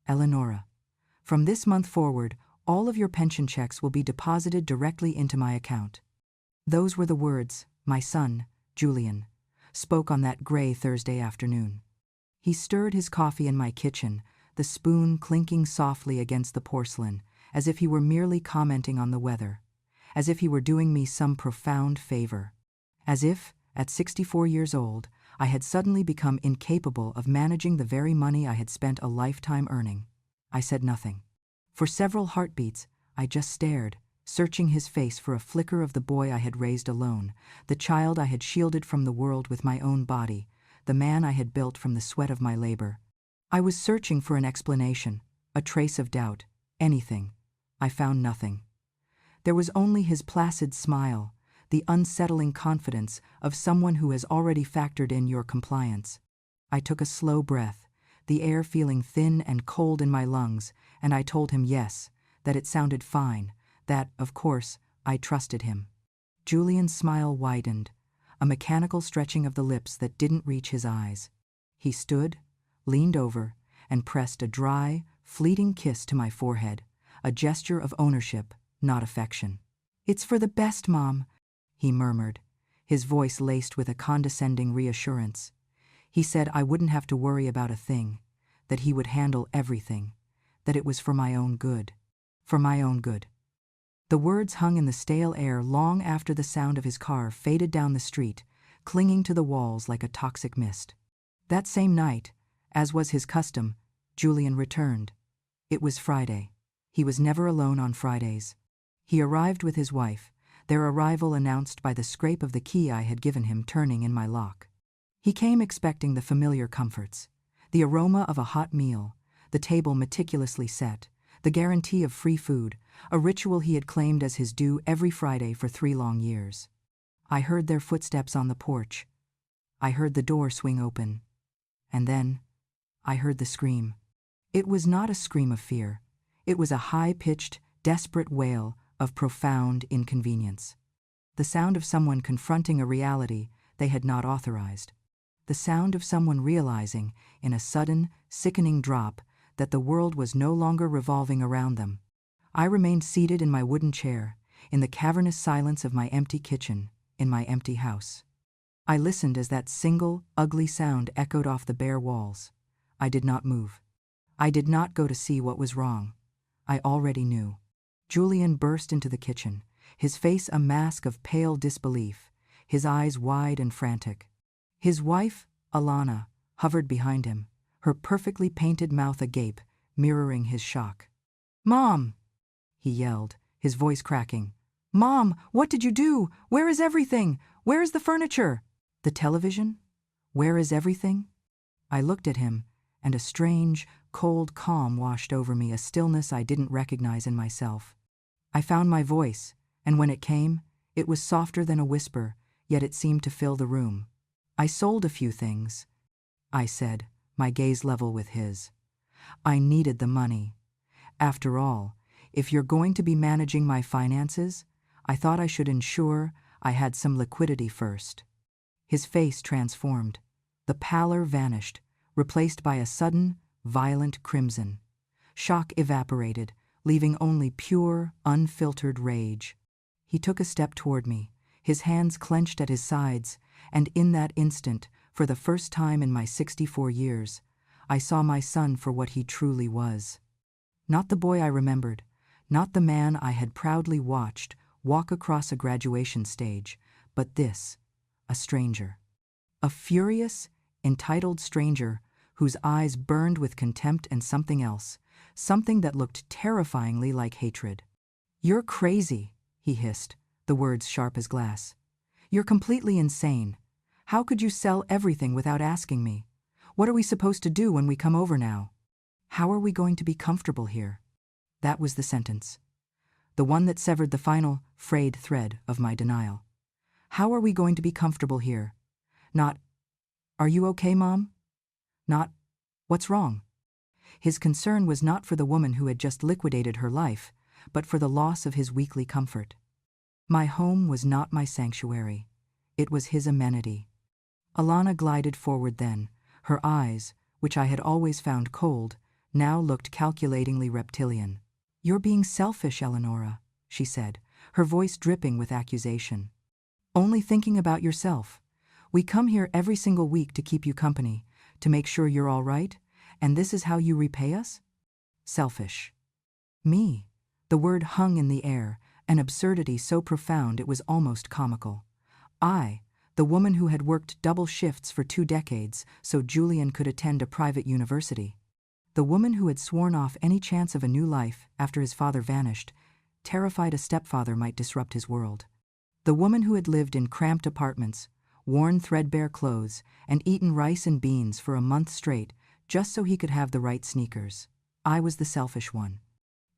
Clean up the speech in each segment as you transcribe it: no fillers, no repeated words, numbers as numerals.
Eleonora. From this month forward, all of your pension checks will be deposited directly into my account." Those were the words my son, Julian, spoke on that gray Thursday afternoon. He stirred his coffee in my kitchen, the spoon clinking softly against the porcelain, as if he were merely commenting on the weather, as if he were doing me some profound favor, as if, at 64 years old, I had suddenly become incapable of managing the very money I had spent a lifetime earning. I said nothing. For several heartbeats, I just stared, searching his face for a flicker of the boy I had raised alone, the child I had shielded from the world with my own body, the man I had built from the sweat of my labor. I was searching for an explanation, a trace of doubt, anything. I found nothing. There was only his placid smile, the unsettling confidence of someone who has already factored in your compliance. I took a slow breath, the air feeling thin and cold in my lungs, and I told him yes, that it sounded fine, that, of course, I trusted him. Julian's smile widened, a mechanical stretching of the lips that didn't reach his eyes. He stood, leaned over, and pressed a dry, fleeting kiss to my forehead, a gesture of ownership, not affection. "It's for the best, Mom," he murmured, his voice laced with a condescending reassurance. He said I wouldn't have to worry about a thing, that he would handle everything, that it was for my own good. For my own good. The words hung in the stale air long after the sound of his car faded down the street, clinging to the walls like a toxic mist. That same night, as was his custom, Julian returned. It was Friday. He was never alone on Fridays. He arrived with his wife, their arrival announced by the scrape of the key I had given him turning in my lock. He came expecting the familiar comforts, the aroma of a hot meal, the table meticulously set, the guarantee of free food, a ritual he had claimed as his due every Friday for 3 long years. I heard their footsteps on the porch. I heard the door swing open. And then, I heard the scream. It was not a scream of fear. It was a high-pitched, desperate wail of profound inconvenience. The sound of someone confronting a reality they had not authorized. The sound of someone realizing, in a sudden, sickening drop, that the world was no longer revolving around them. I remained seated in my wooden chair, in the cavernous silence of my empty kitchen, in my empty house. I listened as that single, ugly sound echoed off the bare walls. I did not move. I did not go to see what was wrong. I already knew. Julian burst into the kitchen, his face a mask of pale disbelief, his eyes wide and frantic. His wife, Alana, hovered behind him, her perfectly painted mouth agape, mirroring his shock. "Mom!" he yelled, his voice cracking. "Mom, what did you do? Where is everything? Where is the furniture? The television? Where is everything?" I looked at him, and a strange, cold calm washed over me, a stillness I didn't recognize in myself. I found my voice, and when it came, it was softer than a whisper, yet it seemed to fill the room. "I sold a few things," I said, my gaze level with his. "I needed the money. After all, if you're going to be managing my finances, I thought I should ensure I had some liquidity first." His face transformed. The pallor vanished, replaced by a sudden, violent crimson. Shock evaporated, leaving only pure, unfiltered rage. He took a step toward me, his hands clenched at his sides, and in that instant, for the first time in my 64 years, I saw my son for what he truly was. Not the boy I remembered, not the man I had proudly watched walk across a graduation stage, but this, a stranger. A furious, entitled stranger whose eyes burned with contempt and something else, something that looked terrifyingly like hatred. "You're crazy," he hissed, the words sharp as glass. "You're completely insane. How could you sell everything without asking me? What are we supposed to do when we come over now? How are we going to be comfortable here?" That was the sentence. The one that severed the final, frayed thread of my denial. How are we going to be comfortable here? Not, "Are you okay, Mom?" Not, "What's wrong?" His concern was not for the woman who had just liquidated her life, but for the loss of his weekly comfort. My home was not my sanctuary. It was his amenity. Alana glided forward then, her eyes, which I had always found cold, now looked calculatingly reptilian. "You're being selfish, Eleonora," she said, her voice dripping with accusation. "Only thinking about yourself. We come here every single week to keep you company, to make sure you're all right, and this is how you repay us? Selfish." Me. The word hung in the air, an absurdity so profound it was almost comical. I, the woman who had worked double shifts for 2 decades so Julian could attend a private university. The woman who had sworn off any chance of a new life after his father vanished, terrified a stepfather might disrupt his world. The woman who had lived in cramped apartments, worn threadbare clothes, and eaten rice and beans for a month straight just so he could have the right sneakers. I was the selfish one.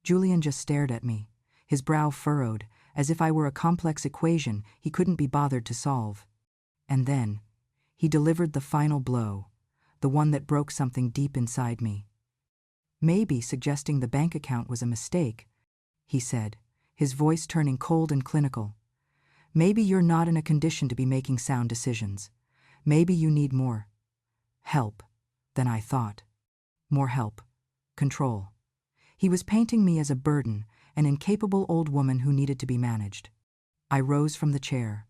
Julian just stared at me, his brow furrowed, as if I were a complex equation he couldn't be bothered to solve. And then, he delivered the final blow, the one that broke something deep inside me. "Maybe suggesting the bank account was a mistake," he said, his voice turning cold and clinical. "Maybe you're not in a condition to be making sound decisions. Maybe you need more help than I thought. More help. Control." He was painting me as a burden, an incapable old woman who needed to be managed. I rose from the chair.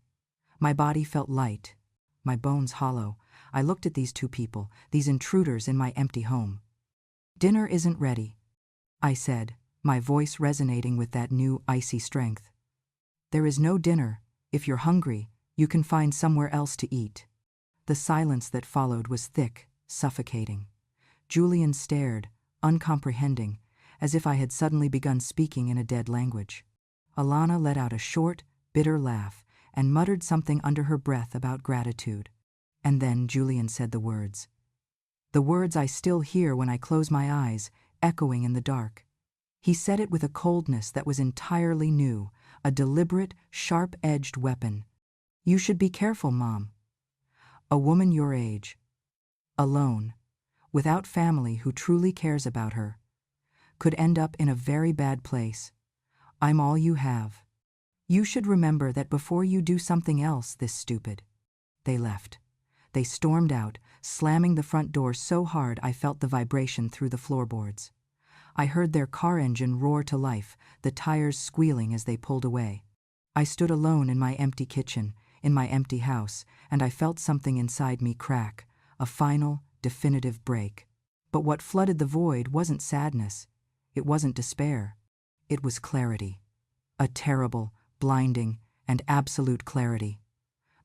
My body felt light, my bones hollow. I looked at these 2 people, these intruders in my empty home. "Dinner isn't ready," I said, my voice resonating with that new icy strength. "There is no dinner. If you're hungry, you can find somewhere else to eat." The silence that followed was thick, suffocating. Julian stared, uncomprehending, as if I had suddenly begun speaking in a dead language. Alana let out a short, bitter laugh and muttered something under her breath about gratitude. And then Julian said the words I still hear when I close my eyes, echoing in the dark. He said it with a coldness that was entirely new, a deliberate, sharp-edged weapon. "You should be careful, Mom. A woman your age, alone, without family who truly cares about her, could end up in a very bad place. I'm all you have. You should remember that before you do something else this stupid." They left. They stormed out, slamming the front door so hard I felt the vibration through the floorboards. I heard their car engine roar to life, the tires squealing as they pulled away. I stood alone in my empty kitchen, in my empty house, and I felt something inside me crack, a final, definitive break. But what flooded the void wasn't sadness. It wasn't despair. It was clarity. A terrible, blinding, and absolute clarity.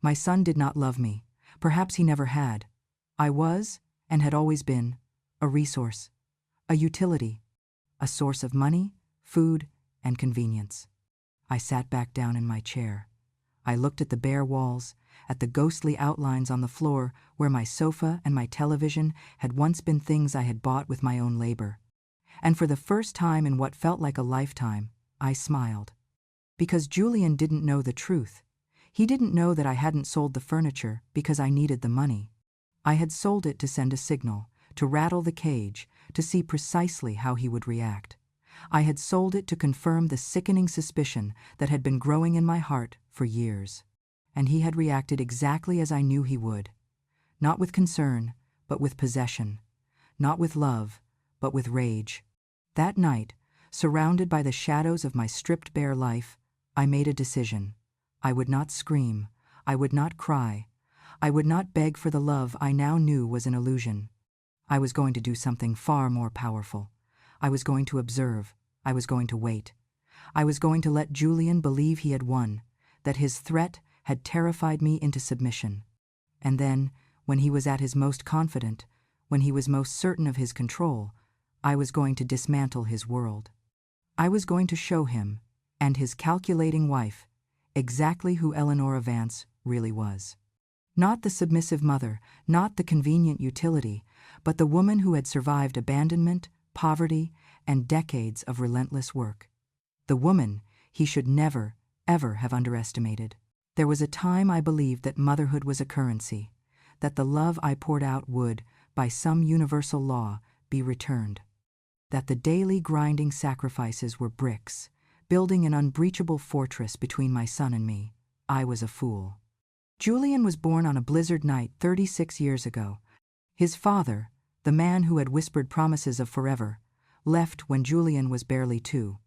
My son did not love me. Perhaps he never had. I was, and had always been, a resource, a utility, a source of money, food, and convenience. I sat back down in my chair. I looked at the bare walls, at the ghostly outlines on the floor where my sofa and my television had once been things I had bought with my own labor. And for the first time in what felt like a lifetime, I smiled. Because Julian didn't know the truth. He didn't know that I hadn't sold the furniture because I needed the money. I had sold it to send a signal, to rattle the cage, to see precisely how he would react. I had sold it to confirm the sickening suspicion that had been growing in my heart for years. And he had reacted exactly as I knew he would. Not with concern, but with possession. Not with love, but with rage. That night, surrounded by the shadows of my stripped bare life, I made a decision. I would not scream. I would not cry. I would not beg for the love I now knew was an illusion. I was going to do something far more powerful. I was going to observe. I was going to wait. I was going to let Julian believe he had won, that his threat had terrified me into submission. And then, when he was at his most confident, when he was most certain of his control, I was going to dismantle his world. I was going to show him, and his calculating wife, exactly who Eleonora Vance really was. Not the submissive mother, not the convenient utility, but the woman who had survived abandonment, poverty, and decades of relentless work. The woman he should never, ever have underestimated. There was a time I believed that motherhood was a currency, that the love I poured out would, by some universal law, be returned. That the daily grinding sacrifices were bricks, building an unbreachable fortress between my son and me. I was a fool. Julian was born on a blizzard night 36 years ago. His father, the man who had whispered promises of forever, left when Julian was barely 2.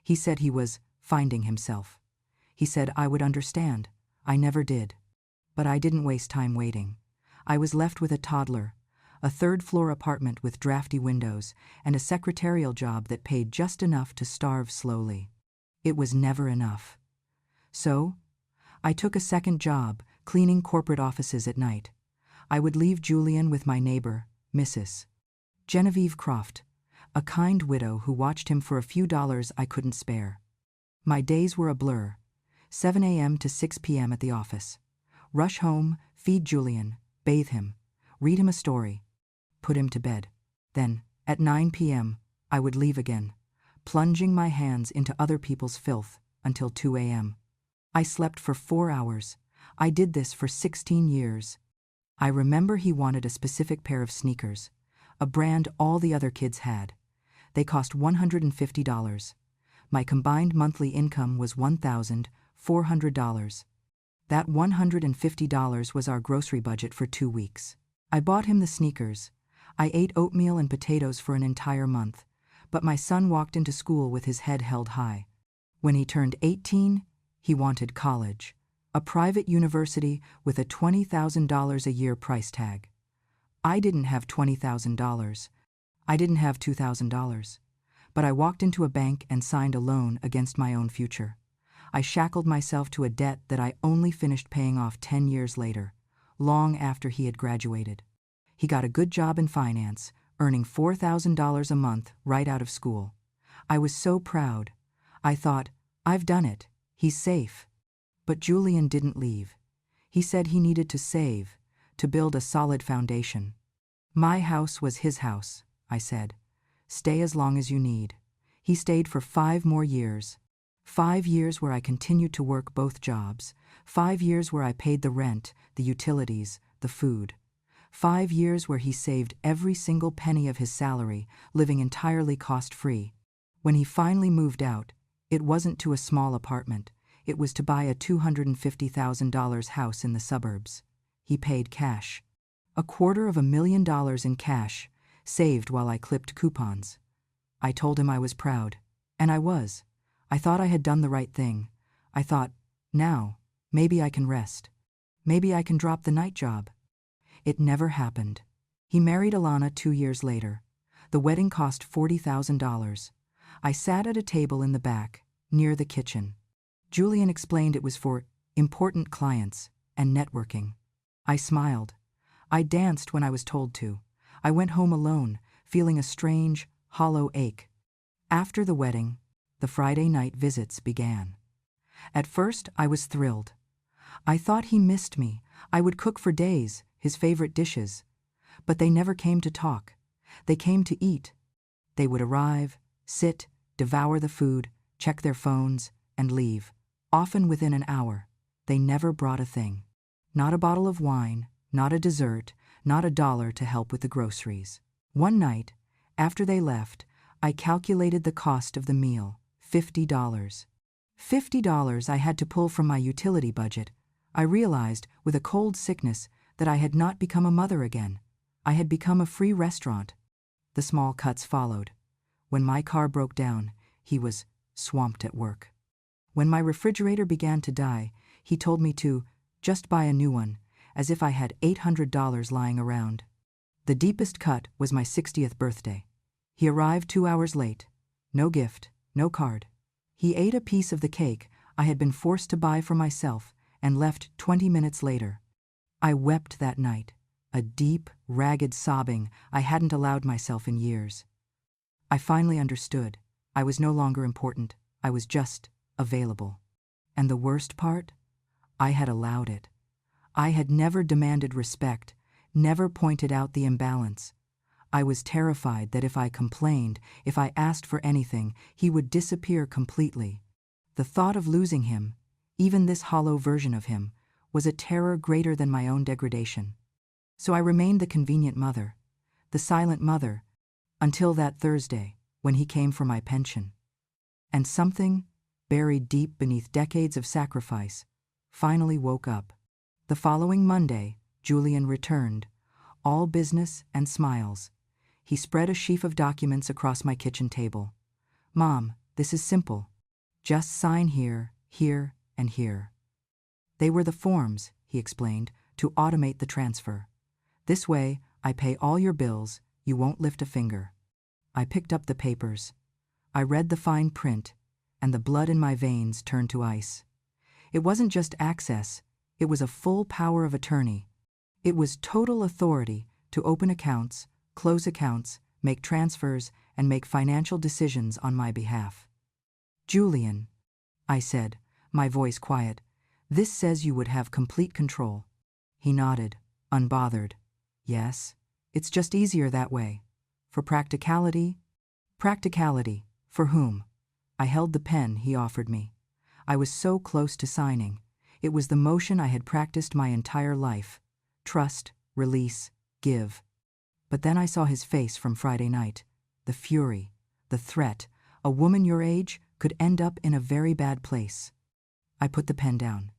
He said he was finding himself. He said I would understand. I never did. But I didn't waste time waiting. I was left with a toddler, a third-floor apartment with drafty windows, and a secretarial job that paid just enough to starve slowly. It was never enough. So, I took a second job, cleaning corporate offices at night. I would leave Julian with my neighbor, Mrs. Genevieve Croft, a kind widow who watched him for a few dollars I couldn't spare. My days were a blur. 7 a.m. to 6 p.m. at the office. Rush home, feed Julian, bathe him, read him a story, put him to bed. Then, at 9 p.m., I would leave again, plunging my hands into other people's filth until 2 a.m. I slept for 4 hours. I did this for 16 years. I remember he wanted a specific pair of sneakers, a brand all the other kids had. They cost $150. My combined monthly income was $1,400. That $150 was our grocery budget for 2 weeks. I bought him the sneakers. I ate oatmeal and potatoes for an entire month, but my son walked into school with his head held high. When he turned 18, he wanted college, a private university with a $20,000 a year price tag. I didn't have $20,000. I didn't have $2,000. But I walked into a bank and signed a loan against my own future. I shackled myself to a debt that I only finished paying off 10 years later, long after he had graduated. He got a good job in finance, earning $4,000 a month right out of school. I was so proud. I thought, I've done it. He's safe. But Julian didn't leave. He said he needed to save, to build a solid foundation. My house was his house, I said. Stay as long as you need. He stayed for 5 more years. 5 years where I continued to work both jobs. 5 years where I paid the rent, the utilities, the food. 5 years where he saved every single penny of his salary, living entirely cost-free. When he finally moved out, it wasn't to a small apartment. It was to buy a $250,000 house in the suburbs. He paid cash. $250,000 in cash, saved while I clipped coupons. I told him I was proud. And I was. I thought I had done the right thing. I thought, now, maybe I can rest. Maybe I can drop the night job. It never happened. He married Alana 2 years later. The wedding cost $40,000. I sat at a table in the back, near the kitchen. Julian explained it was for important clients and networking. I smiled. I danced when I was told to. I went home alone, feeling a strange, hollow ache. After the wedding, the Friday night visits began. At first, I was thrilled. I thought he missed me. I would cook for days, his favorite dishes. But they never came to talk. They came to eat. They would arrive, sit, devour the food, check their phones, and leave, often within an hour. They never brought a thing. Not a bottle of wine, not a dessert, not $1 to help with the groceries. One night, after they left, I calculated the cost of the meal, $50. $50 I had to pull from my utility budget. I realized, with a cold sickness, that I had not become a mother again. I had become a free restaurant. The small cuts followed. When my car broke down, he was swamped at work. When my refrigerator began to die, he told me to just buy a new one, as if I had $800 lying around. The deepest cut was my 60th birthday. He arrived 2 hours late. No gift, no card. He ate a piece of the cake I had been forced to buy for myself and left 20 minutes later. I wept that night, a deep, ragged sobbing I hadn't allowed myself in years. I finally understood. I was no longer important. I was just available. And the worst part? I had allowed it. I had never demanded respect, never pointed out the imbalance. I was terrified that if I complained, if I asked for anything, he would disappear completely. The thought of losing him, even this hollow version of him, was a terror greater than my own degradation. So I remained the convenient mother, the silent mother, until that Thursday, when he came for my pension. And something, buried deep beneath decades of sacrifice, finally woke up. The following Monday, Julian returned, all business and smiles. He spread a sheaf of documents across my kitchen table. "Mom, this is simple. Just sign here, here, and here." They were the forms, he explained, to automate the transfer. "This way, I pay all your bills, you won't lift a finger." I picked up the papers. I read the fine print, and the blood in my veins turned to ice. It wasn't just access, it was a full power of attorney. It was total authority to open accounts, close accounts, make transfers, and make financial decisions on my behalf. "Julian," I said, my voice quiet, "this says you would have complete control." He nodded, unbothered. "Yes, it's just easier that way. For practicality?" "Practicality. For whom?" I held the pen he offered me. I was so close to signing. It was the motion I had practiced my entire life. Trust, release, give. But then I saw his face from Friday night. The fury, the threat. A woman your age could end up in a very bad place. I put the pen down.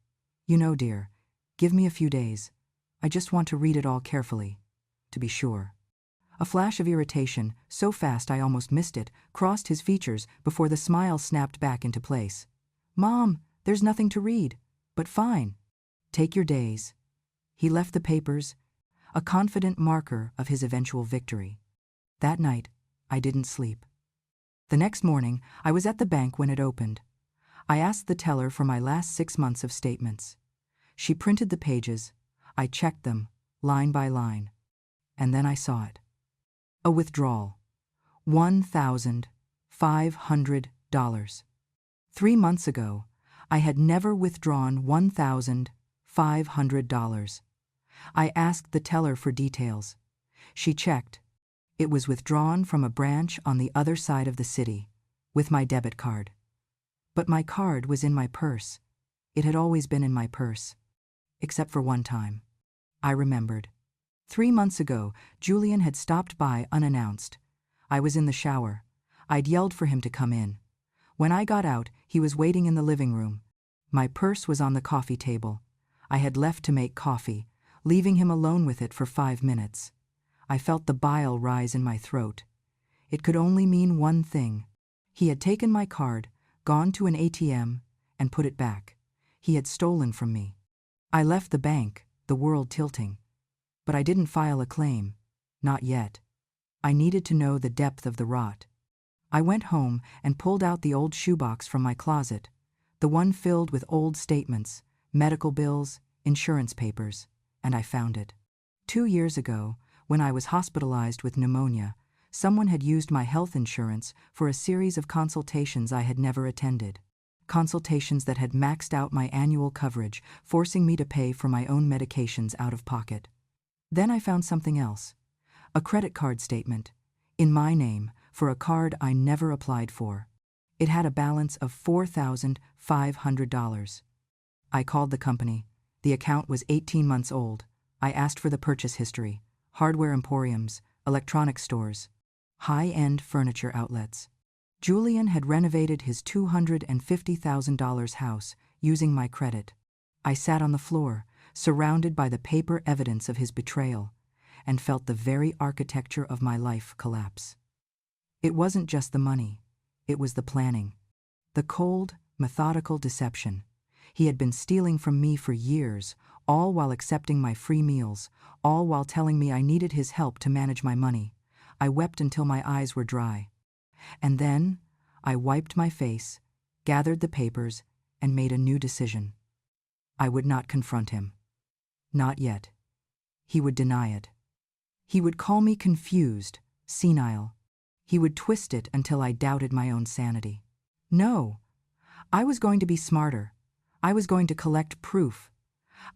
"You know, dear, give me a few days. I just want to read it all carefully, to be sure." A flash of irritation, so fast I almost missed it, crossed his features before the smile snapped back into place. "Mom, there's nothing to read. But fine. Take your days." He left the papers, a confident marker of his eventual victory. That night, I didn't sleep. The next morning, I was at the bank when it opened. I asked the teller for my last 6 months of statements. She printed the pages. I checked them, line by line. And then I saw it. A withdrawal. $1,500. 3 months ago, I had never withdrawn $1,500. I asked the teller for details. She checked. It was withdrawn from a branch on the other side of the city, with my debit card. But my card was in my purse. It had always been in my purse. Except for one time. I remembered. 3 months ago, Julian had stopped by unannounced. I was in the shower. I'd yelled for him to come in. When I got out, he was waiting in the living room. My purse was on the coffee table. I had left to make coffee, leaving him alone with it for 5 minutes. I felt the bile rise in my throat. It could only mean one thing. He had taken my card, gone to an ATM, and put it back. He had stolen from me. I left the bank, the world tilting. But I didn't file a claim. Not yet. I needed to know the depth of the rot. I went home and pulled out the old shoebox from my closet, the one filled with old statements, medical bills, insurance papers, and I found it. 2 years ago, when I was hospitalized with pneumonia, someone had used my health insurance for a series of consultations I had never attended. Consultations that had maxed out my annual coverage, forcing me to pay for my own medications out of pocket. Then I found something else. A credit card statement, in my name, for a card I never applied for. It had a balance of $4,500. I called the company. The account was 18 months old. I asked for the purchase history. Hardware emporiums, electronics stores, high-end furniture outlets. Julian had renovated his $250,000 house using my credit. I sat on the floor, surrounded by the paper evidence of his betrayal, and felt the very architecture of my life collapse. It wasn't just the money. It was the planning. The cold, methodical deception. He had been stealing from me for years, all while accepting my free meals, all while telling me I needed his help to manage my money. I wept until my eyes were dry. And then I wiped my face, gathered the papers, and made a new decision. I would not confront him. Not yet. He would deny it. He would call me confused, senile. He would twist it until I doubted my own sanity. No. I was going to be smarter. I was going to collect proof.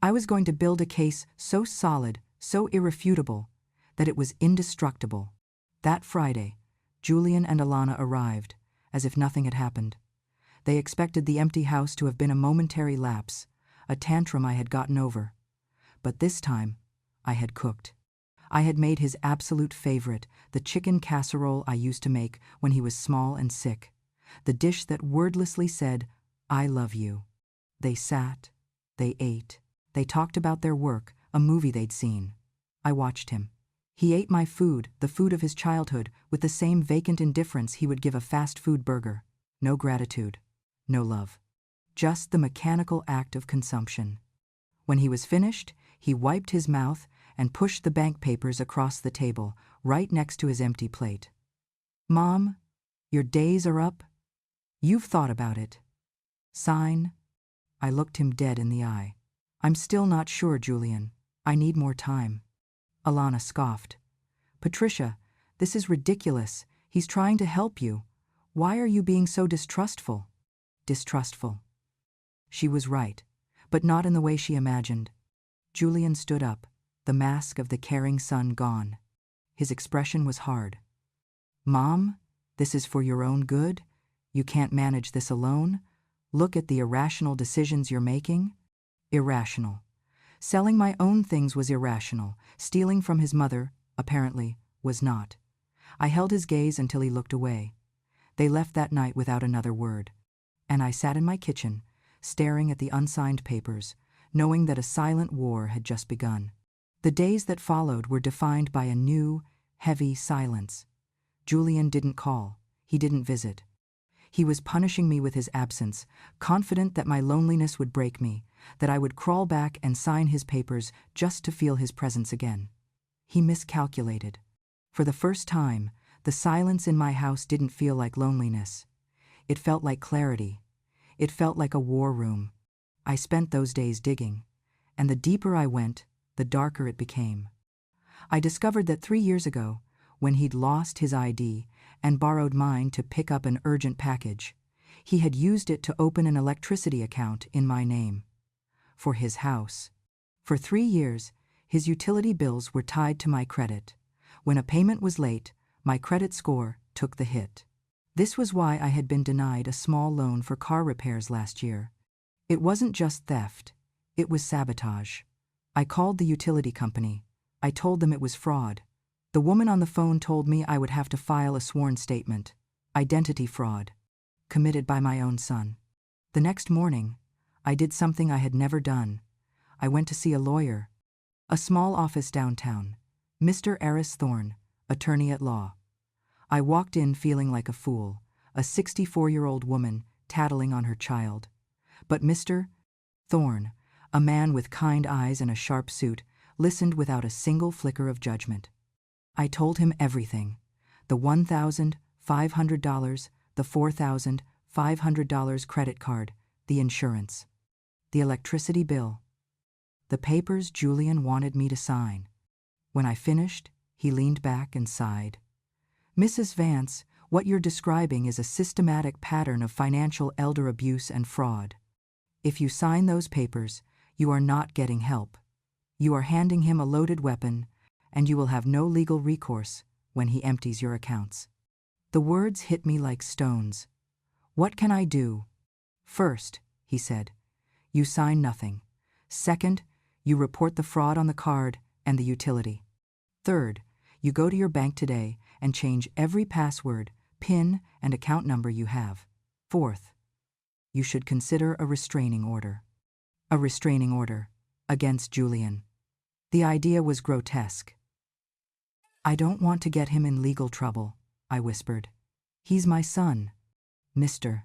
I was going to build a case so solid, so irrefutable, that it was indestructible. That Friday, Julian and Alana arrived, as if nothing had happened. They expected the empty house to have been a momentary lapse, a tantrum I had gotten over. But this time, I had cooked. I had made his absolute favorite, the chicken casserole I used to make when he was small and sick, the dish that wordlessly said, "I love you." They sat, they ate, they talked about their work, a movie they'd seen. I watched him. He ate my food, the food of his childhood, with the same vacant indifference he would give a fast food burger. No gratitude. No love. Just the mechanical act of consumption. When he was finished, he wiped his mouth and pushed the bank papers across the table, right next to his empty plate. Mom, your days are up. You've thought about it. Sign. I looked him dead in the eye. I'm still not sure, Julian. I need more time. Alana scoffed. Patricia, this is ridiculous. He's trying to help you. Why are you being so distrustful? Distrustful. She was right, but not in the way she imagined. Julian stood up, the mask of the caring son gone. His expression was hard. Mom, this is for your own good? You can't manage this alone? Look at the irrational decisions you're making. Irrational. Selling my own things was irrational. Stealing from his mother, apparently, was not. I held his gaze until he looked away. They left that night without another word. And I sat in my kitchen, staring at the unsigned papers, knowing that a silent war had just begun. The days that followed were defined by a new, heavy silence. Julian didn't call. He didn't visit. He was punishing me with his absence, confident that my loneliness would break me, that I would crawl back and sign his papers just to feel his presence again. He miscalculated. For the first time, the silence in my house didn't feel like loneliness. It felt like clarity. It felt like a war room. I spent those days digging, and the deeper I went, the darker it became. I discovered that 3 years ago, when he'd lost his ID and borrowed mine to pick up an urgent package, he had used it to open an electricity account in my name. For his house. For 3 years, his utility bills were tied to my credit. When a payment was late, my credit score took the hit. This was why I had been denied a small loan for car repairs last year. It wasn't just theft, it was sabotage. I called the utility company. I told them it was fraud. The woman on the phone told me I would have to file a sworn statement. Identity fraud. Committed by my own son. The next morning, I did something I had never done. I went to see a lawyer. A small office downtown. Mr. Eris Thorne, attorney at law. I walked in feeling like a fool, a 64-year-old woman tattling on her child. But Mr. Thorne, a man with kind eyes and a sharp suit, listened without a single flicker of judgment. I told him everything. The $1,500, the $4,500 credit card, the insurance, the electricity bill, the papers Julian wanted me to sign. When I finished, he leaned back and sighed. Mrs. Vance, what you're describing is a systematic pattern of financial elder abuse and fraud. If you sign those papers, you are not getting help. You are handing him a loaded weapon, and you will have no legal recourse when he empties your accounts. The words hit me like stones. What can I do? First, he said, you sign nothing. Second, you report the fraud on the card and the utility. Third, you go to your bank today and change every password, PIN, and account number you have. Fourth, you should consider a restraining order. A restraining order against Julian. The idea was grotesque. I don't want to get him in legal trouble, I whispered. He's my son. Mr.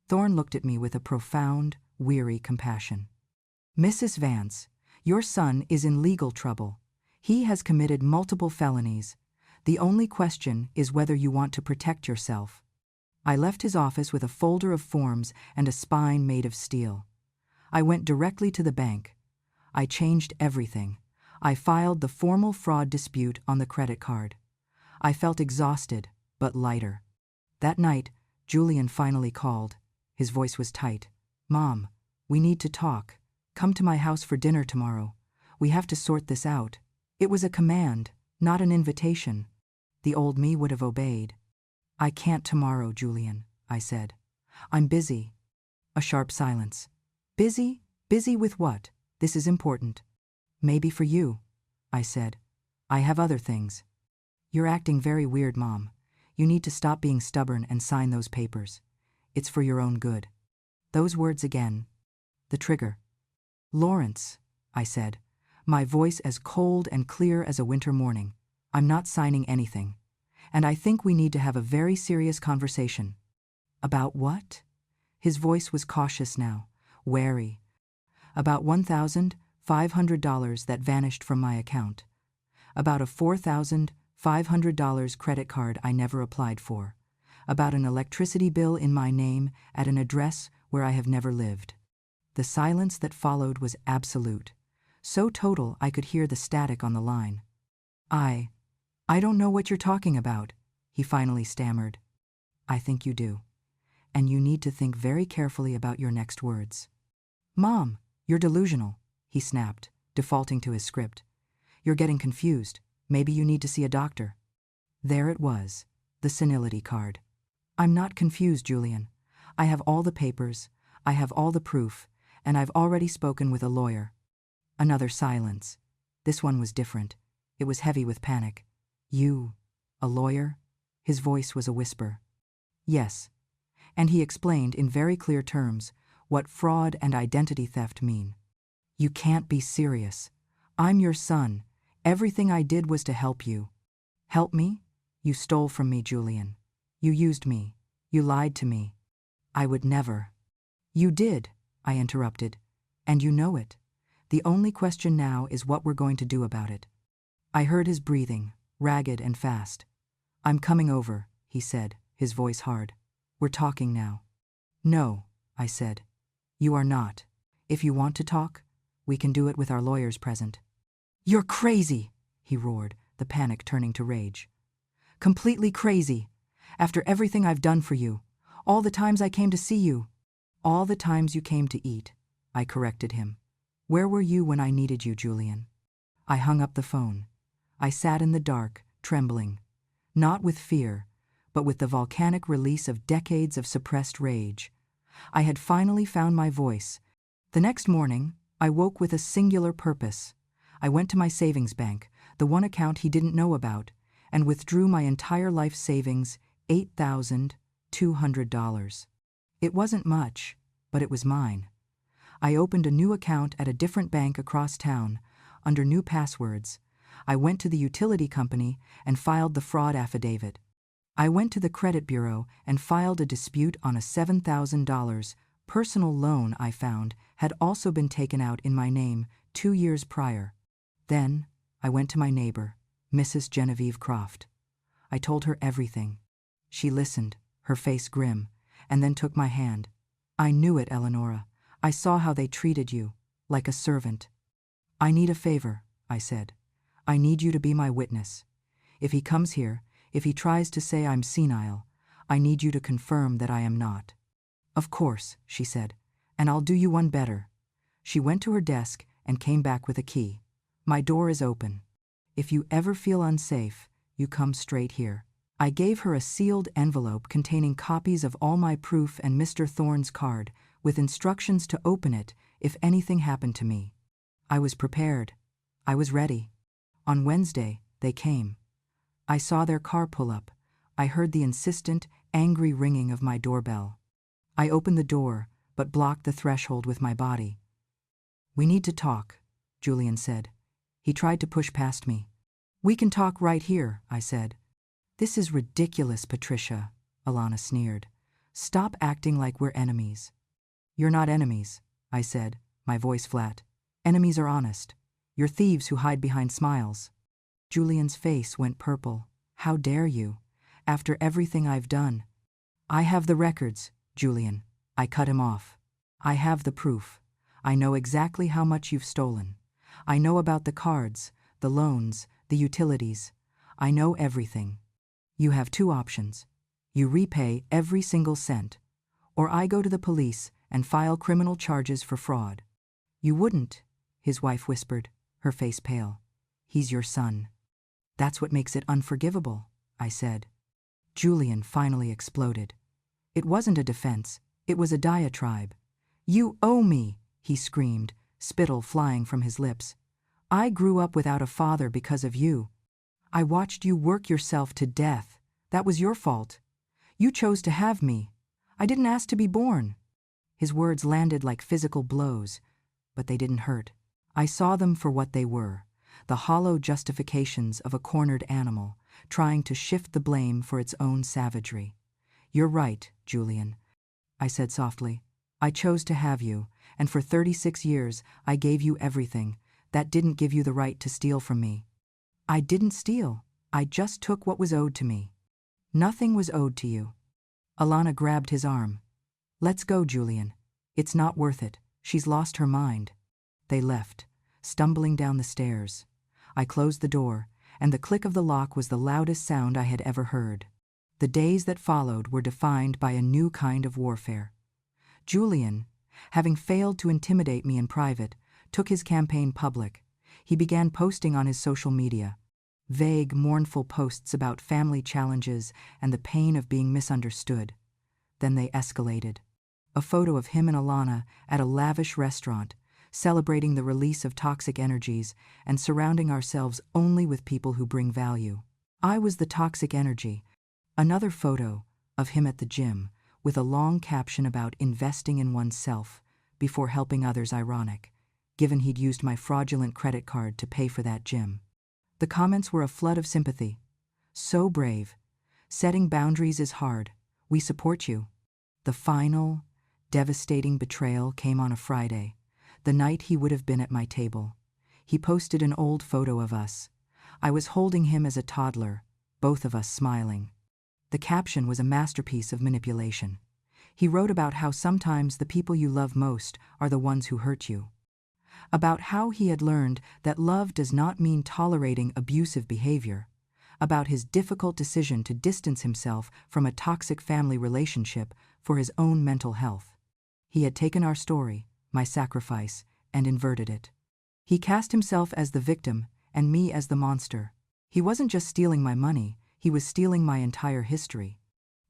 Thorne looked at me with a profound, weary compassion. Mrs. Vance, your son is in legal trouble. He has committed multiple felonies. The only question is whether you want to protect yourself. I left his office with a folder of forms and a spine made of steel. I went directly to the bank. I changed everything. I filed the formal fraud dispute on the credit card. I felt exhausted, but lighter. That night, Julian finally called. His voice was tight. Mom, we need to talk. Come to my house for dinner tomorrow. We have to sort this out. It was a command, not an invitation. The old me would have obeyed. I can't tomorrow, Julian, I said. I'm busy. A sharp silence. Busy? Busy with what? This is important. Maybe for you, I said. I have other things. You're acting very weird, Mom. You need to stop being stubborn and sign those papers. It's for your own good. Those words again. The trigger. Lawrence, I said, my voice as cold and clear as a winter morning. I'm not signing anything. And I think we need to have a very serious conversation. About what? His voice was cautious now, wary. About $1,500 that vanished from my account. About a $4,500 credit card I never applied for. About an electricity bill in my name at an address where I have never lived. The silence that followed was absolute, so total I could hear the static on the line. I don't know what you're talking about, he finally stammered. I think you do. And you need to think very carefully about your next words. Mom, you're delusional, he snapped, defaulting to his script. You're getting confused. Maybe you need to see a doctor. There it was, the senility card. I'm not confused, Julian. I have all the papers, I have all the proof, and I've already spoken with a lawyer. Another silence. This one was different. It was heavy with panic. You, a lawyer? His voice was a whisper. Yes. And he explained in very clear terms what fraud and identity theft mean. You can't be serious. I'm your son. Everything I did was to help you. Help me? You stole from me, Julian. You used me. You lied to me. I would never. You did, I interrupted. And you know it. The only question now is what we're going to do about it. I heard his breathing, ragged and fast. I'm coming over, he said, his voice hard. We're talking now. No, I said. You are not. If you want to talk, we can do it with our lawyers present. You're crazy, he roared, the panic turning to rage. Completely crazy. After everything I've done for you, all the times I came to see you, all the times you came to eat, I corrected him. Where were you when I needed you, Julian? I hung up the phone. I sat in the dark, trembling, not with fear, but with the volcanic release of decades of suppressed rage. I had finally found my voice. The next morning, I woke with a singular purpose. I went to my savings bank, the one account he didn't know about, and withdrew my entire life savings, $8,200. It wasn't much, but it was mine. I opened a new account at a different bank across town, under new passwords. I went to the utility company and filed the fraud affidavit. I went to the credit bureau and filed a dispute on a $7,000 personal loan I found had also been taken out in my name 2 years prior. Then, I went to my neighbor, Mrs. Genevieve Croft. I told her everything. She listened, her face grim, and then took my hand. I knew it, Eleonora. I saw how they treated you, like a servant. I need a favor, I said. I need you to be my witness. If he comes here, if he tries to say I'm senile, I need you to confirm that I am not. Of course, she said, and I'll do you one better. She went to her desk and came back with a key. My door is open. If you ever feel unsafe, you come straight here. I gave her a sealed envelope containing copies of all my proof and Mr. Thorne's card, with instructions to open it if anything happened to me. I was prepared. I was ready. On Wednesday, they came. I saw their car pull up. I heard the insistent, angry ringing of my doorbell. I opened the door, but blocked the threshold with my body. We need to talk, Julian said. He tried to push past me. We can talk right here, I said. This is ridiculous, Patricia, Alana sneered. Stop acting like we're enemies. You're not enemies, I said, my voice flat. Enemies are honest. You're thieves who hide behind smiles. Julian's face went purple. How dare you? After everything I've done. I have the records, Julian. I cut him off. I have the proof. I know exactly how much you've stolen. I know about the cards, the loans, the utilities. I know everything. You have 2 options. You repay every single cent, or I go to the police and file criminal charges for fraud. You wouldn't, his wife whispered, her face pale. He's your son. That's what makes it unforgivable, I said. Julian finally exploded. It wasn't a defense, it was a diatribe. You owe me, he screamed, spittle flying from his lips. I grew up without a father because of you. I watched you work yourself to death. That was your fault. You chose to have me. I didn't ask to be born. His words landed like physical blows, but they didn't hurt. I saw them for what they were, the hollow justifications of a cornered animal, trying to shift the blame for its own savagery. "You're right, Julian," I said softly. "I chose to have you, and for 36 years I gave you everything. That didn't give you the right to steal from me." "I didn't steal. I just took what was owed to me." "Nothing was owed to you." Alana grabbed his arm. "Let's go, Julian. It's not worth it. She's lost her mind." They left, stumbling down the stairs. I closed the door, and the click of the lock was the loudest sound I had ever heard. The days that followed were defined by a new kind of warfare. Julian, having failed to intimidate me in private, took his campaign public. He began posting on his social media. Vague, mournful posts about family challenges and the pain of being misunderstood. Then they escalated. A photo of him and Alana at a lavish restaurant, celebrating the release of toxic energies and surrounding ourselves only with people who bring value. I was the toxic energy. Another photo of him at the gym, with a long caption about investing in oneself before helping others, ironic, given he'd used my fraudulent credit card to pay for that gym. The comments were a flood of sympathy. "So brave. Setting boundaries is hard. We support you." The final, devastating betrayal came on a Friday, the night he would have been at my table. He posted an old photo of us. I was holding him as a toddler, both of us smiling. The caption was a masterpiece of manipulation. He wrote about how sometimes the people you love most are the ones who hurt you. About how he had learned that love does not mean tolerating abusive behavior. About his difficult decision to distance himself from a toxic family relationship for his own mental health. He had taken our story, my sacrifice, and inverted it. He cast himself as the victim and me as the monster. He wasn't just stealing my money, he was stealing my entire history.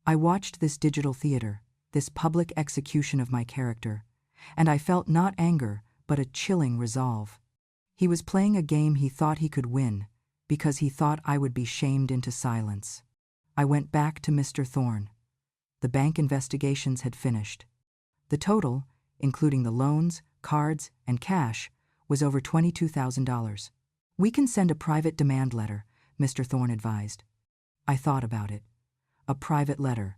I watched this digital theater, this public execution of my character, and I felt not anger, but a chilling resolve. He was playing a game he thought he could win, because he thought I would be shamed into silence. I went back to Mr. Thorne. The bank investigations had finished. The total, including the loans, cards, and cash, was over $22,000. "We can send a private demand letter," Mr. Thorne advised. I thought about it. A private letter.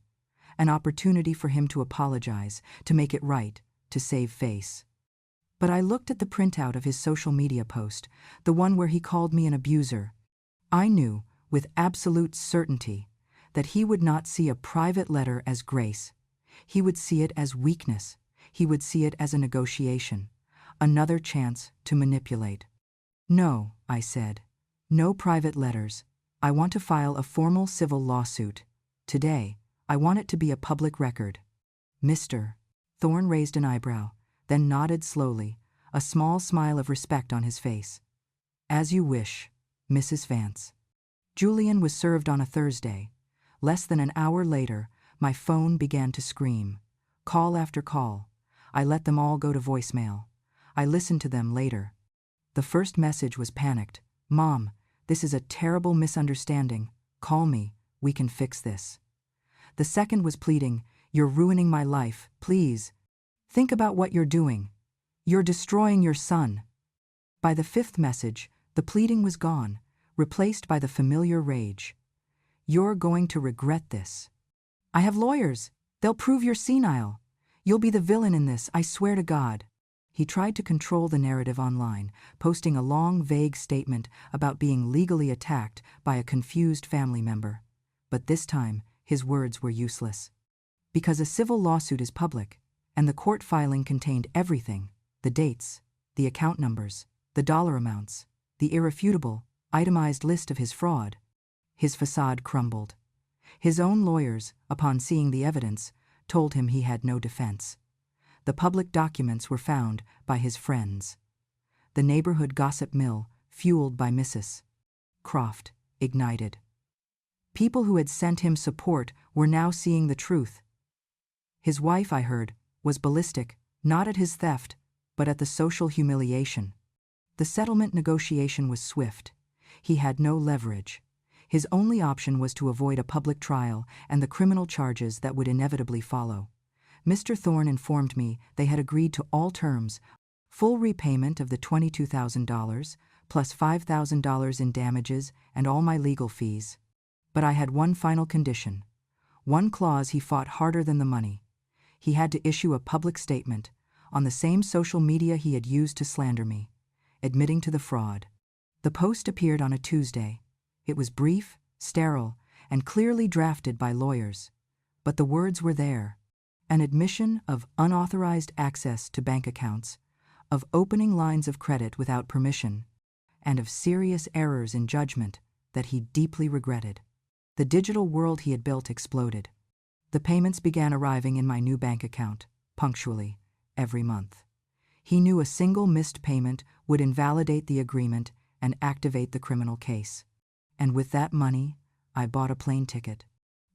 An opportunity for him to apologize, to make it right, to save face. But I looked at the printout of his social media post, the one where he called me an abuser. I knew, with absolute certainty, that he would not see a private letter as grace. He would see it as weakness. He would see it as a negotiation, another chance to manipulate. "No," I said. "No private letters. I want to file a formal civil lawsuit. Today, I want it to be a public record." "Mr." Thorne raised an eyebrow, then nodded slowly, a small smile of respect on his face. "As you wish, Mrs. Vance." Julian was served on a Thursday. Less than an hour later, my phone began to scream. Call after call. I let them all go to voicemail. I listened to them later. The first message was panicked. "Mom, this is a terrible misunderstanding. Call me. We can fix this." The second was pleading, "You're ruining my life. Please. Think about what you're doing. You're destroying your son." By the fifth message, the pleading was gone, replaced by the familiar rage. "You're going to regret this. I have lawyers. They'll prove you're senile. You'll be the villain in this, I swear to God." He tried to control the narrative online, posting a long, vague statement about being legally attacked by a confused family member. But this time, his words were useless. Because a civil lawsuit is public, and the court filing contained everything: the dates, the account numbers, the dollar amounts, the irrefutable, itemized list of his fraud. His facade crumbled. His own lawyers, upon seeing the evidence, told him he had no defense. The public documents were found by his friends. The neighborhood gossip mill, fueled by Mrs. Croft, ignited. People who had sent him support were now seeing the truth. His wife, I heard, was ballistic, not at his theft, but at the social humiliation. The settlement negotiation was swift. He had no leverage. His only option was to avoid a public trial and the criminal charges that would inevitably follow. Mr. Thorne informed me they had agreed to all terms: full repayment of the $22,000, plus $5,000 in damages and all my legal fees. But I had one final condition. One clause he fought harder than the money. He had to issue a public statement on the same social media he had used to slander me, admitting to the fraud. The post appeared on a Tuesday. It was brief, sterile, and clearly drafted by lawyers. But the words were there. An admission of unauthorized access to bank accounts, of opening lines of credit without permission, and of serious errors in judgment that he deeply regretted. The digital world he had built exploded. The payments began arriving in my new bank account, punctually, every month. He knew a single missed payment would invalidate the agreement and activate the criminal case. And with that money, I bought a plane ticket.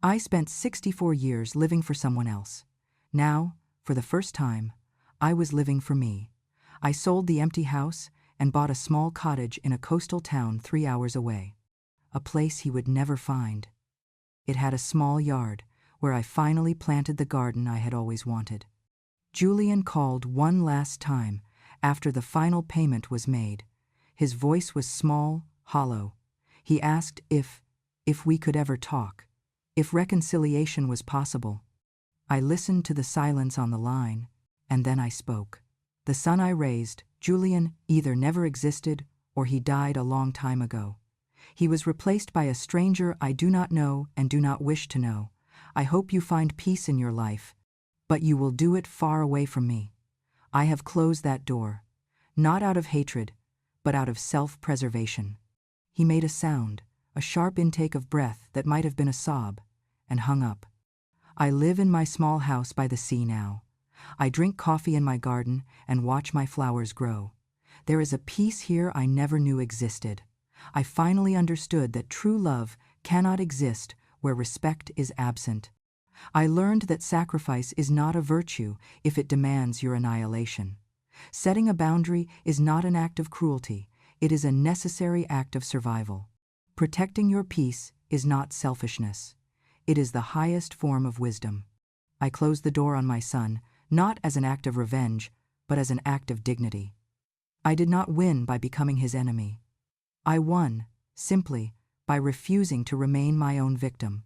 I spent 64 years living for someone else. Now, for the first time, I was living for me. I sold the empty house and bought a small cottage in a coastal town 3 hours away. A place he would never find. It had a small yard where I finally planted the garden I had always wanted. Julian called one last time after the final payment was made. His voice was small, hollow. He asked if we could ever talk, if reconciliation was possible. I listened to the silence on the line, and then I spoke. The son I raised, Julian, either never existed or he died a long time ago. He was replaced by a stranger I do not know and do not wish to know. I hope you find peace in your life, but you will do it far away from me. I have closed that door, not out of hatred, but out of self-preservation. He made a sound, a sharp intake of breath that might have been a sob, and hung up. I live in my small house by the sea now. I drink coffee in my garden and watch my flowers grow. There is a peace here I never knew existed. I finally understood that true love cannot exist where respect is absent. I learned that sacrifice is not a virtue if it demands your annihilation. Setting a boundary is not an act of cruelty, it is a necessary act of survival. Protecting your peace is not selfishness. It is the highest form of wisdom. I closed the door on my son, not as an act of revenge, but as an act of dignity. I did not win by becoming his enemy. I won, simply, by refusing to remain my own victim.